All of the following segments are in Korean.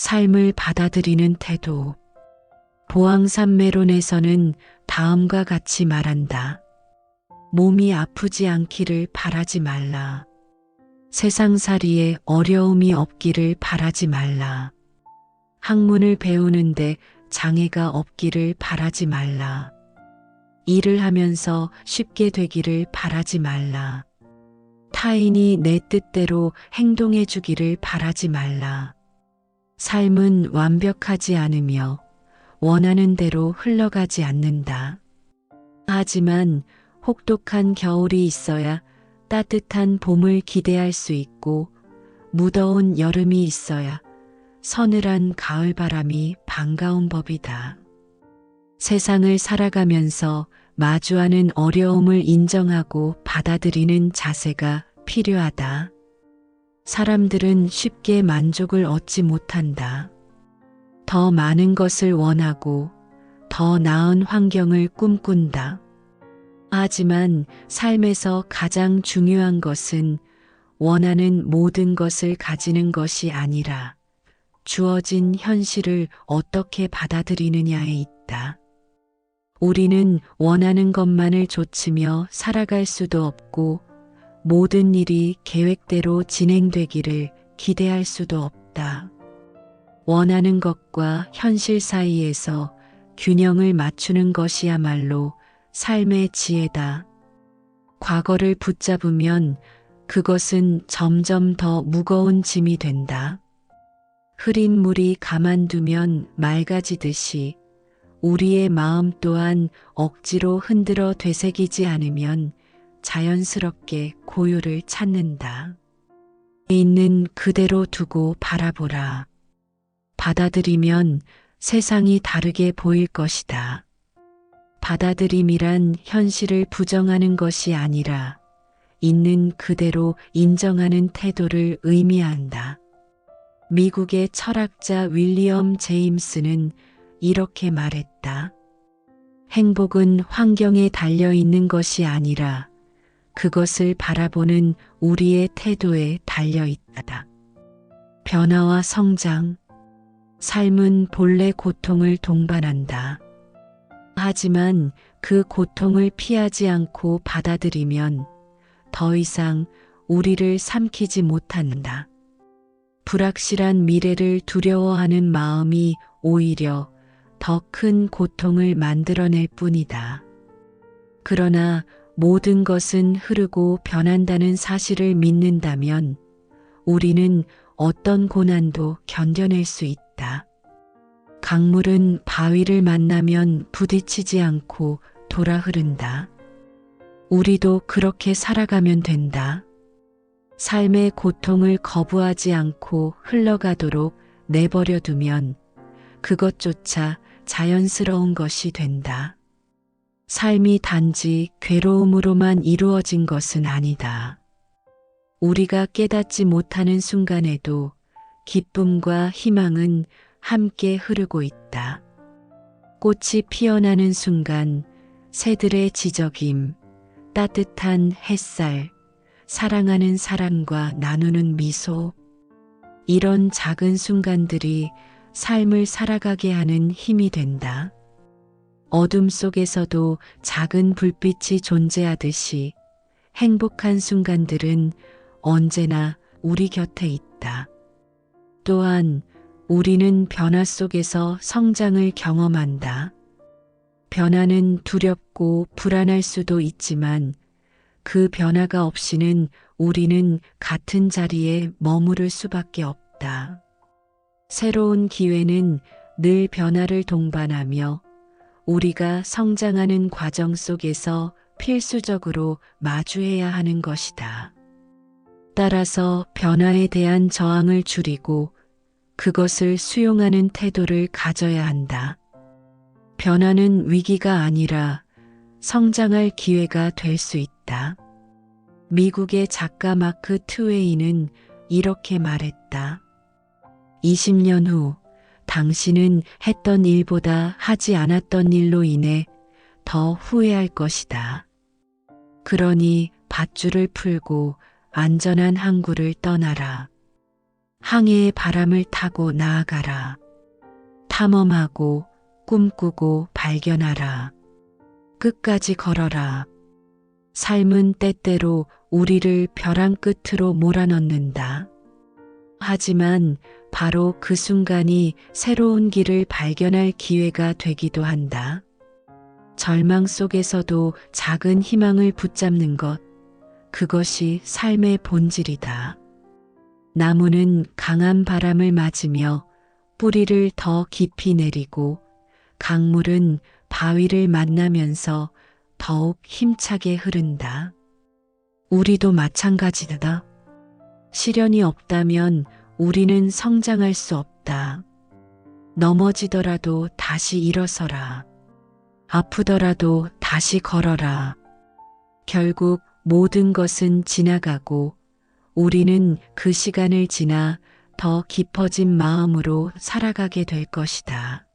삶을 받아들이는 태도. 보항산매론에서는 다음과 같이 말한다. 몸이 아프지 않기를 바라지 말라. 세상살이에 어려움이 없기를 바라지 말라. 학문을 배우는데 장애가 없기를 바라지 말라. 일을 하면서 쉽게 되기를 바라지 말라. 타인이 내 뜻대로 행동해 주기를 바라지 말라. 삶은 완벽하지 않으며 원하는 대로 흘러가지 않는다. 하지만 혹독한 겨울이 있어야 따뜻한 봄을 기대할 수 있고 무더운 여름이 있어야 서늘한 가을바람이 반가운 법이다. 세상을 살아가면서 마주하는 어려움을 인정하고 받아들이는 자세가 필요하다. 사람들은 쉽게 만족을 얻지 못한다. 더 많은 것을 원하고 더 나은 환경을 꿈꾼다. 하지만 삶에서 가장 중요한 것은 원하는 모든 것을 가지는 것이 아니라 주어진 현실을 어떻게 받아들이느냐에 있다. 우리는 원하는 것만을 좇으며 살아갈 수도 없고 모든 일이 계획대로 진행되기를 기대할 수도 없다. 원하는 것과 현실 사이에서 균형을 맞추는 것이야말로 삶의 지혜다. 과거를 붙잡으면 그것은 점점 더 무거운 짐이 된다. 흐린 물이 가만두면 맑아지듯이 우리의 마음 또한 억지로 흔들어 되새기지 않으면 자연스럽게 고요를 찾는다. 있는 그대로 두고 바라보라. 받아들이면 세상이 다르게 보일 것이다. 받아들임이란 현실을 부정하는 것이 아니라 있는 그대로 인정하는 태도를 의미한다. 미국의 철학자 윌리엄 제임스는 이렇게 말했다. 행복은 환경에 달려 있는 것이 아니라 그것을 바라보는 우리의 태도에 달려 있다. 변화와 성장. 삶은 본래 고통을 동반한다. 하지만 그 고통을 피하지 않고 받아들이면 더 이상 우리를 삼키지 못한다. 불확실한 미래를 두려워하는 마음이 오히려 더 큰 고통을 만들어낼 뿐이다. 그러나 모든 것은 흐르고 변한다는 사실을 믿는다면 우리는 어떤 고난도 견뎌낼 수 있다. 강물은 바위를 만나면 부딪히지 않고 돌아 흐른다. 우리도 그렇게 살아가면 된다. 삶의 고통을 거부하지 않고 흘러가도록 내버려 두면 그것조차 자연스러운 것이 된다. 삶이 단지 괴로움으로만 이루어진 것은 아니다. 우리가 깨닫지 못하는 순간에도 기쁨과 희망은 함께 흐르고 있다. 꽃이 피어나는 순간 새들의 지저귐, 따뜻한 햇살, 사랑하는 사람과 나누는 미소, 이런 작은 순간들이 삶을 살아가게 하는 힘이 된다. 어둠 속에서도 작은 불빛이 존재하듯이 행복한 순간들은 언제나 우리 곁에 있다. 또한 우리는 변화 속에서 성장을 경험한다. 변화는 두렵고 불안할 수도 있지만 그 변화가 없이는 우리는 같은 자리에 머무를 수밖에 없다. 새로운 기회는 늘 변화를 동반하며 우리가 성장하는 과정 속에서 필수적으로 마주해야 하는 것이다. 따라서 변화에 대한 저항을 줄이고 그것을 수용하는 태도를 가져야 한다. 변화는 위기가 아니라 성장할 기회가 될 수 있다. 미국의 작가 마크 트웨이는 이렇게 말했다. 20년 후 당신은 했던 일보다 하지 않았던 일로 인해 더 후회할 것이다. 그러니 밧줄을 풀고 안전한 항구를 떠나라. 항해의 바람을 타고 나아가라. 탐험하고 꿈꾸고 발견하라. 끝까지 걸어라. 삶은 때때로 우리를 벼랑 끝으로 몰아넣는다. 하지만 바로 그 순간이 새로운 길을 발견할 기회가 되기도 한다. 절망 속에서도 작은 희망을 붙잡는 것, 그것이 삶의 본질이다. 나무는 강한 바람을 맞으며 뿌리를 더 깊이 내리고 강물은 바위를 만나면서 더욱 힘차게 흐른다. 우리도 마찬가지다. 시련이 없다면 우리는 성장할 수 없다. 넘어지더라도 다시 일어서라. 아프더라도 다시 걸어라. 결국 모든 것은 지나가고 우리는 그 시간을 지나 더 깊어진 마음으로 살아가게 될 것이다.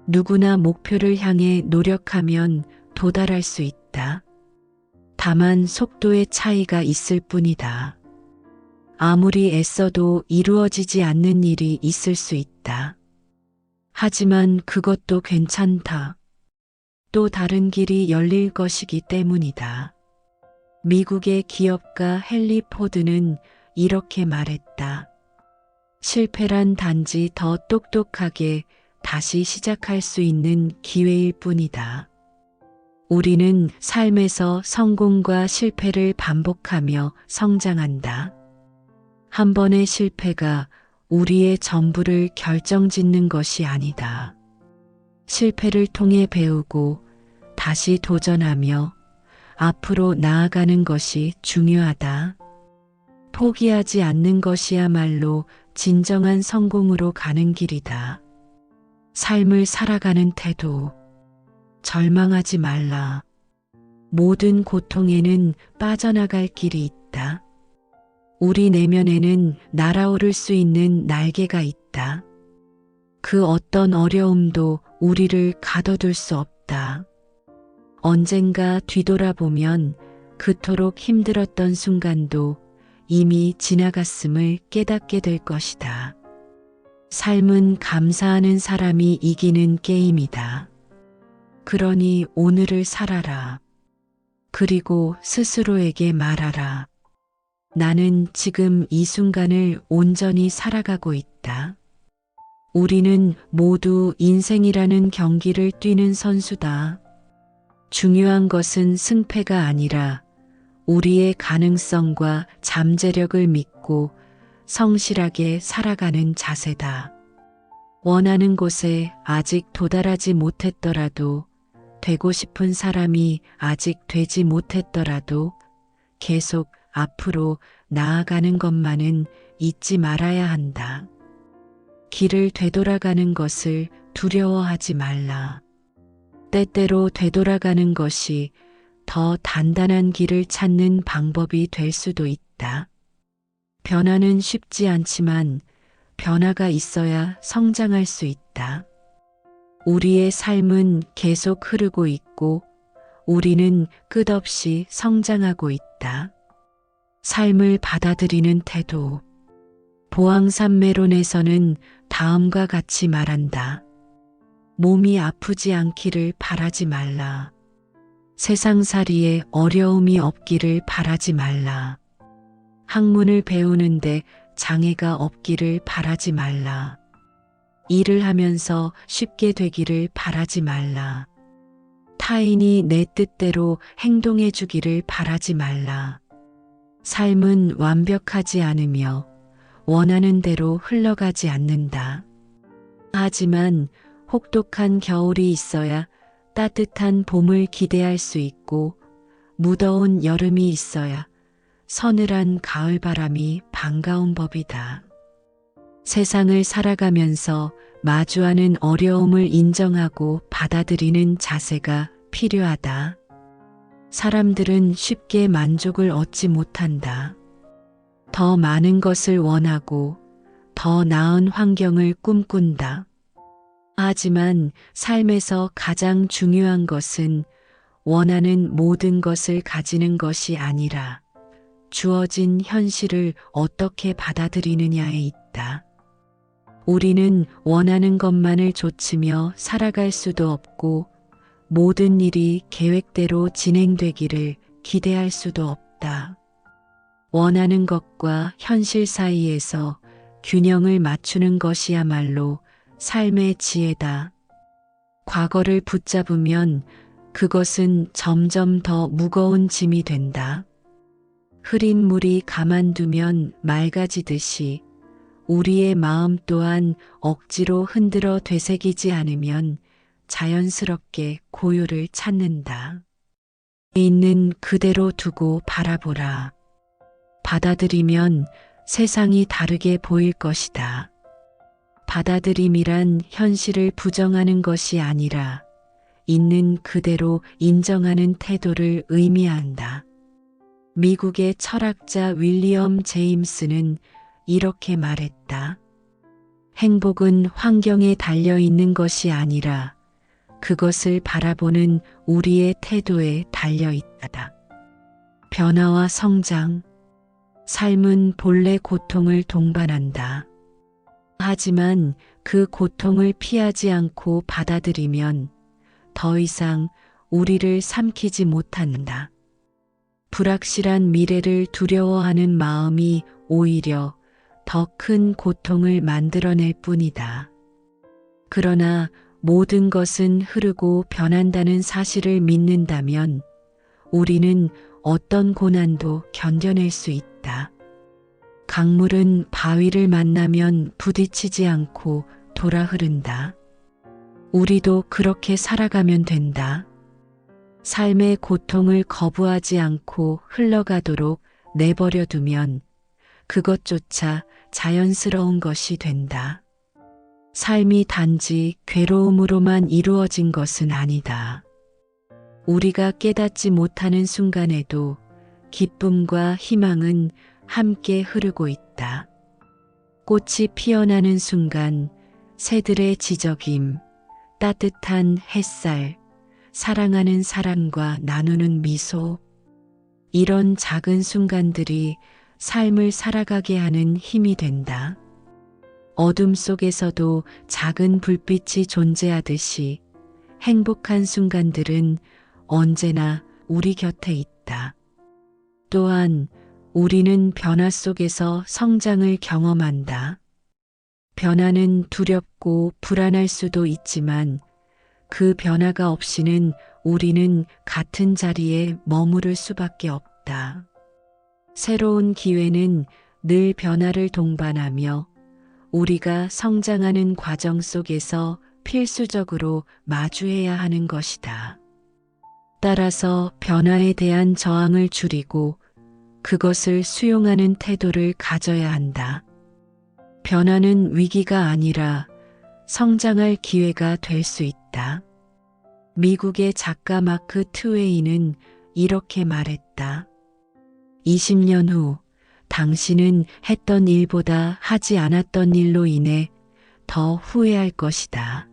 누구나 목표를 향해 노력하면 도달할 수 있다. 다만 속도의 차이가 있을 뿐이다. 아무리 애써도 이루어지지 않는 일이 있을 수 있다. 하지만 그것도 괜찮다. 또 다른 길이 열릴 것이기 때문이다. 미국의 기업가 헨리 포드는 이렇게 말했다. 실패란 단지 더 똑똑하게 다시 시작할 수 있는 기회일 뿐이다. 우리는 삶에서 성공과 실패를 반복하며 성장한다. 한 번의 실패가 우리의 전부를 결정짓는 것이 아니다. 실패를 통해 배우고 다시 도전하며 앞으로 나아가는 것이 중요하다. 포기하지 않는 것이야말로 진정한 성공으로 가는 길이다. 삶을 살아가는 태도. 절망하지 말라. 모든 고통에는 빠져나갈 길이 있다. 우리 내면에는 날아오를 수 있는 날개가 있다. 그 어떤 어려움도 우리를 가둬둘 수 없다. 언젠가 뒤돌아보면 그토록 힘들었던 순간도 이미 지나갔음을 깨닫게 될 것이다. 삶은 감사하는 사람이 이기는 게임이다. 그러니 오늘을 살아라. 그리고 스스로에게 말하라. 나는 지금 이 순간을 온전히 살아가고 있다. 우리는 모두 인생이라는 경기를 뛰는 선수다. 중요한 것은 승패가 아니라 우리의 가능성과 잠재력을 믿고 성실하게 살아가는 자세다. 원하는 곳에 아직 도달하지 못했더라도, 되고 싶은 사람이 아직 되지 못했더라도 계속 앞으로 나아가는 것만은 잊지 말아야 한다. 길을 되돌아가는 것을 두려워하지 말라. 때때로 되돌아가는 것이 더 단단한 길을 찾는 방법이 될 수도 있다. 변화는 쉽지 않지만 변화가 있어야 성장할 수 있다. 우리의 삶은 계속 흐르고 있고 우리는 끝없이 성장하고 있다. 삶을 받아들이는 태도. 보항산매론에서는 다음과 같이 말한다. 몸이 아프지 않기를 바라지 말라. 세상살이에 어려움이 없기를 바라지 말라. 학문을 배우는데 장애가 없기를 바라지 말라. 일을 하면서 쉽게 되기를 바라지 말라. 타인이 내 뜻대로 행동해 주기를 바라지 말라. 삶은 완벽하지 않으며 원하는 대로 흘러가지 않는다. 하지만 혹독한 겨울이 있어야 따뜻한 봄을 기대할 수 있고 무더운 여름이 있어야 서늘한 가을바람이 반가운 법이다. 세상을 살아가면서 마주하는 어려움을 인정하고 받아들이는 자세가 필요하다. 사람들은 쉽게 만족을 얻지 못한다. 더 많은 것을 원하고 더 나은 환경을 꿈꾼다. 하지만 삶에서 가장 중요한 것은 원하는 모든 것을 가지는 것이 아니라 주어진 현실을 어떻게 받아들이느냐에 있다. 우리는 원하는 것만을 좇으며 살아갈 수도 없고 모든 일이 계획대로 진행되기를 기대할 수도 없다. 원하는 것과 현실 사이에서 균형을 맞추는 것이야말로 삶의 지혜다. 과거를 붙잡으면 그것은 점점 더 무거운 짐이 된다. 흐린 물이 가만두면 맑아지듯이 우리의 마음 또한 억지로 흔들어 되새기지 않으면 자연스럽게 고요를 찾는다. 있는 그대로 두고 바라보라. 받아들이면 세상이 다르게 보일 것이다. 받아들임이란 현실을 부정하는 것이 아니라 있는 그대로 인정하는 태도를 의미한다. 미국의 철학자 윌리엄 제임스는 이렇게 말했다. 행복은 환경에 달려 있는 것이 아니라 그것을 바라보는 우리의 태도에 달려 있다. 변화와 성장. 삶은 본래 고통을 동반한다. 하지만 그 고통을 피하지 않고 받아들이면 더 이상 우리를 삼키지 못한다. 불확실한 미래를 두려워하는 마음이 오히려 더 큰 고통을 만들어낼 뿐이다. 그러나 모든 것은 흐르고 변한다는 사실을 믿는다면 우리는 어떤 고난도 견뎌낼 수 있다. 강물은 바위를 만나면 부딪히지 않고 돌아 흐른다. 우리도 그렇게 살아가면 된다. 삶의 고통을 거부하지 않고 흘러가도록 내버려 두면 그것조차 자연스러운 것이 된다. 삶이 단지 괴로움으로만 이루어진 것은 아니다. 우리가 깨닫지 못하는 순간에도 기쁨과 희망은 함께 흐르고 있다. 꽃이 피어나는 순간 새들의 지저귐, 따뜻한 햇살, 사랑하는 사람과 나누는 미소, 이런 작은 순간들이 삶을 살아가게 하는 힘이 된다. 어둠 속에서도 작은 불빛이 존재하듯이 행복한 순간들은 언제나 우리 곁에 있다. 또한 우리는 변화 속에서 성장을 경험한다. 변화는 두렵고 불안할 수도 있지만 그 변화가 없이는 우리는 같은 자리에 머무를 수밖에 없다. 새로운 기회는 늘 변화를 동반하며 우리가 성장하는 과정 속에서 필수적으로 마주해야 하는 것이다. 따라서 변화에 대한 저항을 줄이고 그것을 수용하는 태도를 가져야 한다. 변화는 위기가 아니라 성장할 기회가 될 수 있다. 미국의 작가 마크 트웨이는 이렇게 말했다. 20년 후 당신은 했던 일보다 하지 않았던 일로 인해 더 후회할 것이다.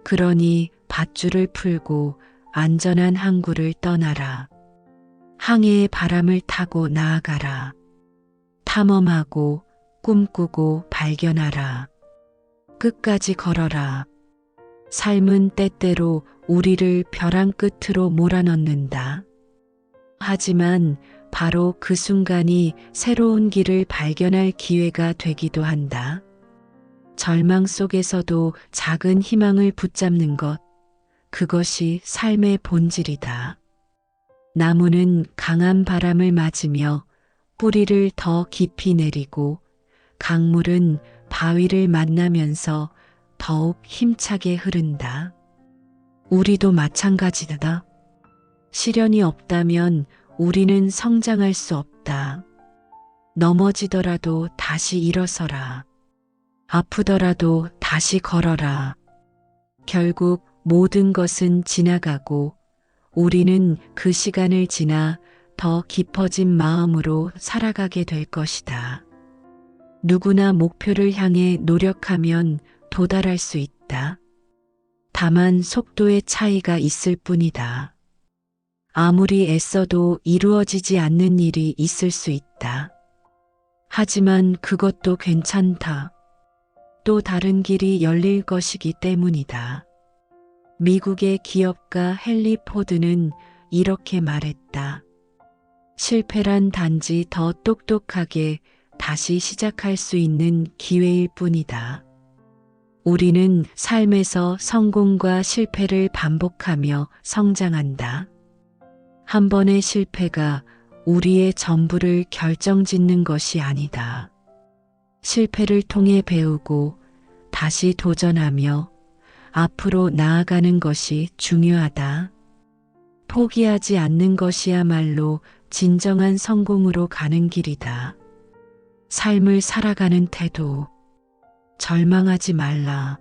그러니 밧줄을 풀고 안전한 항구를 떠나라. 항해의 바람을 타고 나아가라. 탐험하고 꿈꾸고 발견하라. 끝까지 걸어라. 삶은 때때로 우리를 벼랑 끝으로 몰아넣는다. 하지만 바로 그 순간이 새로운 길을 발견할 기회가 되기도 한다. 절망 속에서도 작은 희망을 붙잡는 것, 그것이 삶의 본질이다. 나무는 강한 바람을 맞으며 뿌리를 더 깊이 내리고 강물은 바위를 만나면서 더욱 힘차게 흐른다. 우리도 마찬가지다. 시련이 없다면 우리는 성장할 수 없다. 넘어지더라도 다시 일어서라. 아프더라도 다시 걸어라. 결국 모든 것은 지나가고 우리는 그 시간을 지나 더 깊어진 마음으로 살아가게 될 것이다. 누구나 목표를 향해 노력하면 도달할 수 있다. 다만 속도의 차이가 있을 뿐이다. 아무리 애써도 이루어지지 않는 일이 있을 수 있다. 하지만 그것도 괜찮다. 또 다른 길이 열릴 것이기 때문이다. 미국의 기업가 헨리 포드는 이렇게 말했다. 실패란 단지 더 똑똑하게 다시 시작할 수 있는 기회일 뿐이다. 우리는 삶에서 성공과 실패를 반복하며 성장한다. 한 번의 실패가 우리의 전부를 결정짓는 것이 아니다. 실패를 통해 배우고 다시 도전하며 앞으로 나아가는 것이 중요하다. 포기하지 않는 것이야말로 진정한 성공으로 가는 길이다. 삶을 살아가는 태도. 절망하지 말라.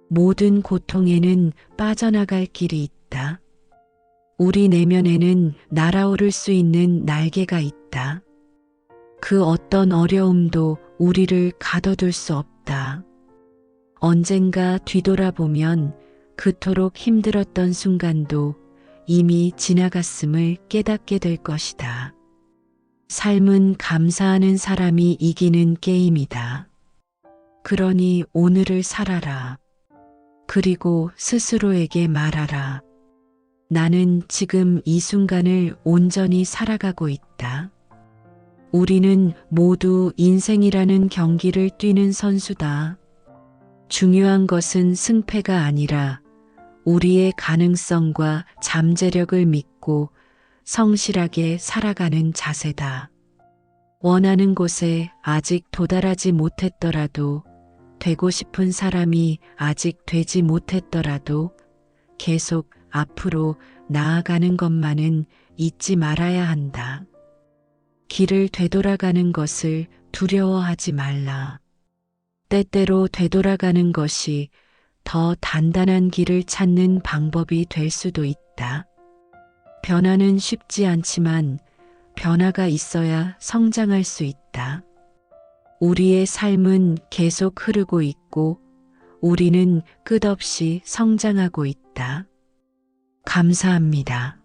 모든 고통에는 빠져나갈 길이 있다. 우리 내면에는 날아오를 수 있는 날개가 있다. 그 어떤 어려움도 우리를 가둬둘 수 없다. 언젠가 뒤돌아보면 그토록 힘들었던 순간도 이미 지나갔음을 깨닫게 될 것이다. 삶은 감사하는 사람이 이기는 게임이다. 그러니 오늘을 살아라. 그리고 스스로에게 말하라. 나는 지금 이 순간을 온전히 살아가고 있다. 우리는 모두 인생이라는 경기를 뛰는 선수다. 중요한 것은 승패가 아니라 우리의 가능성과 잠재력을 믿고 성실하게 살아가는 자세다. 원하는 곳에 아직 도달하지 못했더라도, 되고 싶은 사람이 아직 되지 못했더라도 계속 앞으로 나아가는 것만은 잊지 말아야 한다. 길을 되돌아가는 것을 두려워하지 말라. 때때로 되돌아가는 것이 더 단단한 길을 찾는 방법이 될 수도 있다. 변화는 쉽지 않지만 변화가 있어야 성장할 수 있다. 우리의 삶은 계속 흐르고 있고 우리는 끝없이 성장하고 있다. 감사합니다.